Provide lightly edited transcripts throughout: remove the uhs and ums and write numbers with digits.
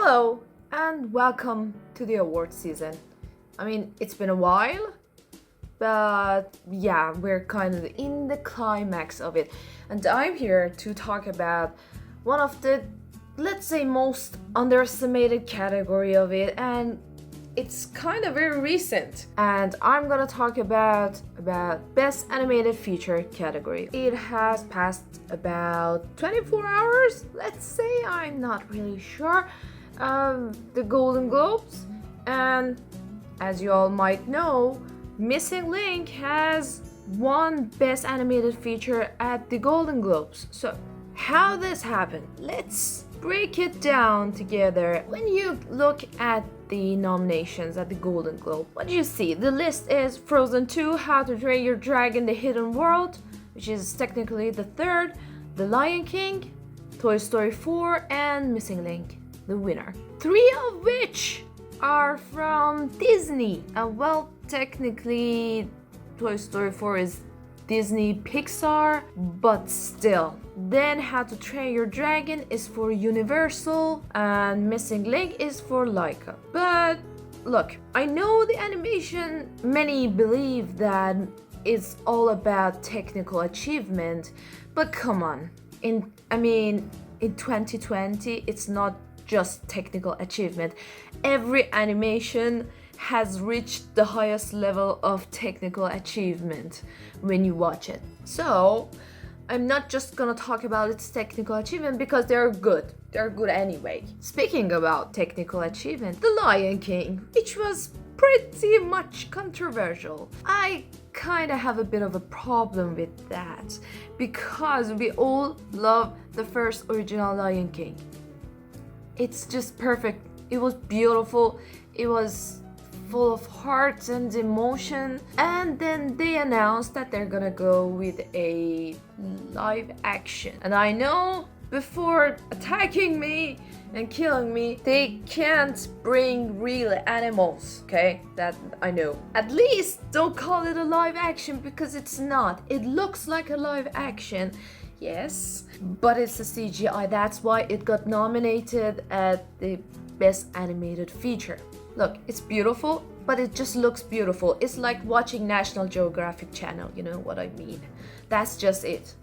Hello and welcome to the award season. I mean, it's been a while, but yeah, we're kind of in the climax of it. And I'm here to talk about one of the, let's say, most underestimated category of it, and it's kind of very recent. And I'm gonna talk about best animated feature category. It has passed about 24 hours, let's say, I'm not really sure. The Golden Globes, and as you all might know, Missing Link has won Best Animated Feature at the Golden Globes. So, how this happened? Let's break it down together. When you look at the nominations at the Golden Globe, what do you see? The list is Frozen 2, How to Train Your Dragon: The Hidden World, which is technically the third, The Lion King, Toy Story 4, and Missing Link, the winner. Three of which are from Disney. Well, technically, Toy Story 4 is Disney Pixar, but still. Then How to Train Your Dragon is for Universal, and Missing Link is for Laika. But look, I know the animation, many believe that it's all about technical achievement, but come on. In 2020, it's not just technical achievement. Every animation has reached the highest level of technical achievement when you watch it. So I'm not just gonna talk about its technical achievement because they're good. They're good anyway. Speaking about technical achievement, The Lion King, which was pretty much controversial. I kind of have a bit of a problem with that because we all love the first original Lion King. It's just perfect. It was beautiful. It was full of heart and emotion. And then they announced that they're gonna go with a live action. And I know before attacking me and killing me, they can't bring real animals, okay? That I know. At least don't call it a live action because it's not. It looks like a live action. Yes, but it's a CGI. That's why it got nominated at the Best Animated Feature. Look, it's beautiful, but it just looks beautiful. It's like watching National Geographic Channel, you know what I mean? That's just it.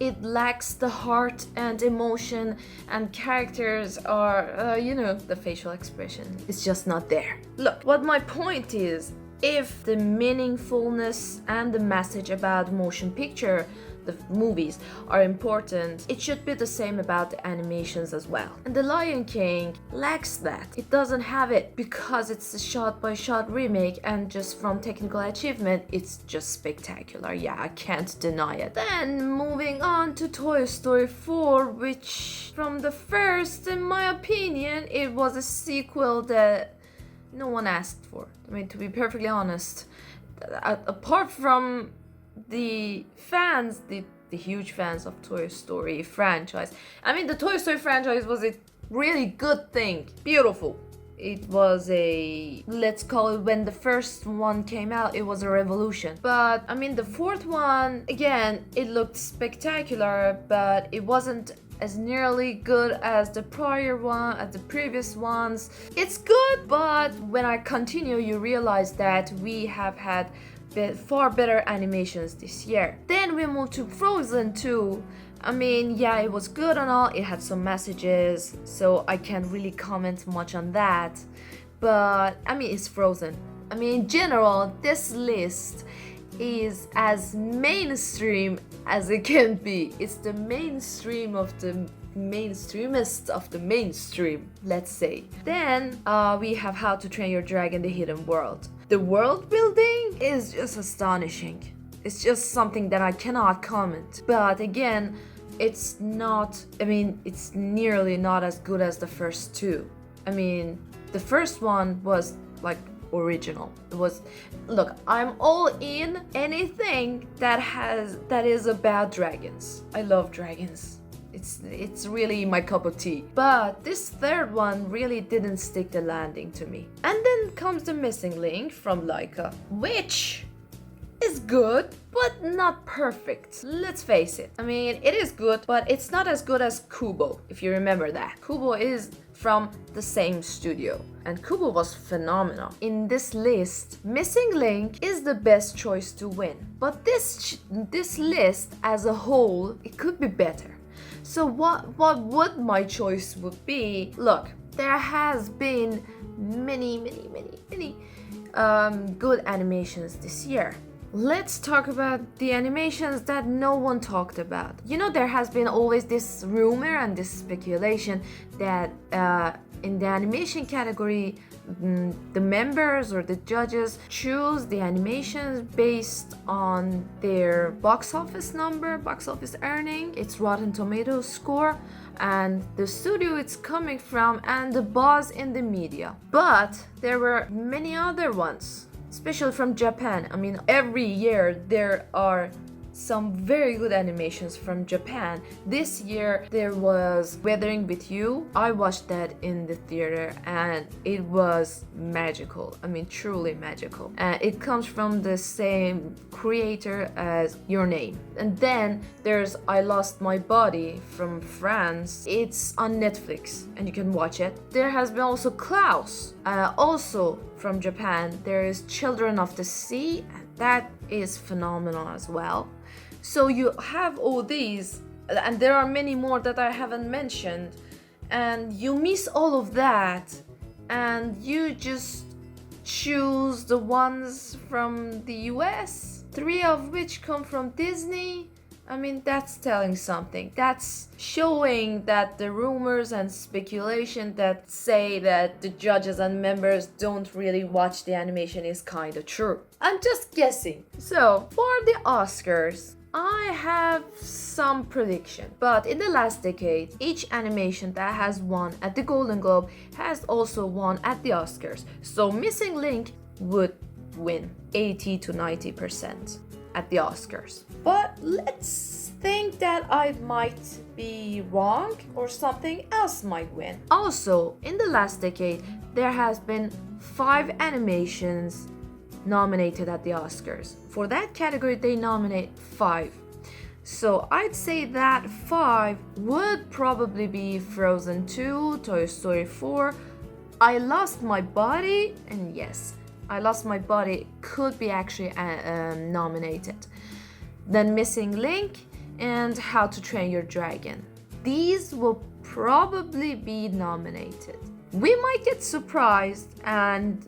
It lacks the heart and emotion, and characters are, the facial expression is just not there. Look, what my point is, if the meaningfulness and the message about motion picture, the movies, are important, it should be the same about the animations as well. And The Lion King lacks that. It doesn't have it because it's a shot-by-shot remake, and just from technical achievement, it's just spectacular. Yeah, I can't deny it. Then moving on to Toy Story 4, which from the first, in my opinion, it was a sequel that no one asked for. I mean, to be perfectly honest, apart from the fans, the huge fans of Toy Story franchise. I mean, the Toy Story franchise was a really good thing. Beautiful. It was let's call it, when the first one came out, it was a revolution. But I mean, the fourth one, again, it looked spectacular, but it wasn't as nearly good as the previous ones. It's good, but when I continue, you realize that we have had far better animations this year. Then we moved to Frozen 2. I mean, yeah, it was good and all. It had some messages, so I can't really comment much on that. But I mean, it's Frozen. I mean, in general, this list is as mainstream as it can be. It's the mainstream of the mainstreamest of the mainstream, let's say. Then we have How to Train Your Dragon: The Hidden World. The world building is just astonishing. It's just something that I cannot comment. But again, it's nearly not as good as the first two. I mean, the first one was like original. Look, I'm all in anything that is about dragons. I love dragons. It's really my cup of tea. But this third one really didn't stick the landing to me. And then comes The Missing Link from Laika, which is good, but not perfect. Let's face it. I mean, it is good, but it's not as good as Kubo, if you remember that. Kubo is from the same studio. And Kubo was phenomenal. In this list, Missing Link is the best choice to win. But this list as a whole, it could be better. So what would my choice would be? Look, there has been many good animations this year. Let's talk about the animations that no one talked about. You know, there has been always this rumor and this speculation that in the animation category, the members or the judges choose the animations based on their box office number, box office earning, its Rotten Tomatoes score, and the studio it's coming from, and the buzz in the media. But there were many other ones, especially from Japan. I mean, every year there are some very good animations from Japan. This year there was Weathering with You. I watched that in the theater and it was magical. I mean, truly magical. It comes from the same creator as Your Name. And then there's I Lost My Body from France. It's on Netflix and you can watch it. There has been also Klaus, also from Japan. There is Children of the Sea, and that is phenomenal as well. So you have all these, and there are many more that I haven't mentioned, and you miss all of that, and you just choose the ones from the US, 3 of which come from Disney. I mean, that's telling something. That's showing that the rumors and speculation that say that the judges and members don't really watch the animation is kind of true. I'm just guessing. So, for the Oscars, I have some prediction, but in the last decade, each animation that has won at the Golden Globe has also won at the Oscars. So Missing Link would win 80 to 90% at the Oscars. But let's think that I might be wrong or something else might win. Also, in the last decade, there has been 5 animations nominated at the Oscars. For that category, they nominate 5. So I'd say that 5 would probably be Frozen 2, Toy Story 4, I Lost My Body, and yes, I Lost My Body could be actually nominated. Then Missing Link and How to Train Your Dragon. These will probably be nominated. We might get surprised and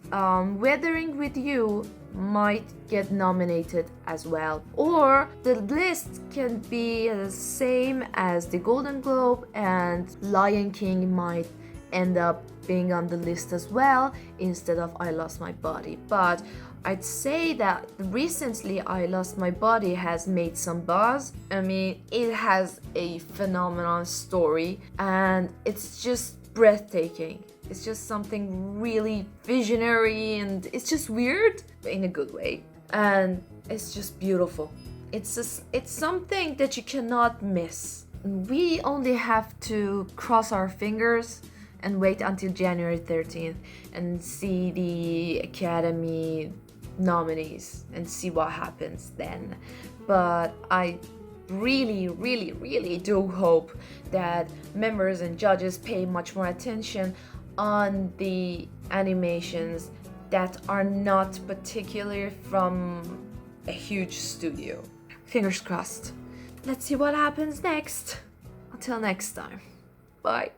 Weathering with You might get nominated as well. Or the list can be the same as the Golden Globe and Lion King might end up being on the list as well instead of I Lost My Body. But I'd say that recently I Lost My Body has made some buzz. I mean, it has a phenomenal story and it's just breathtaking. It's just something really visionary and it's just weird in a good way. And it's just beautiful. It's something that you cannot miss. We only have to cross our fingers and wait until January 13th and see the Academy nominees and see what happens then. But I really do hope that members and judges pay much more attention on the animations that are not particularly from a huge studio. Fingers crossed. Let's see what happens next. Until next time. Bye.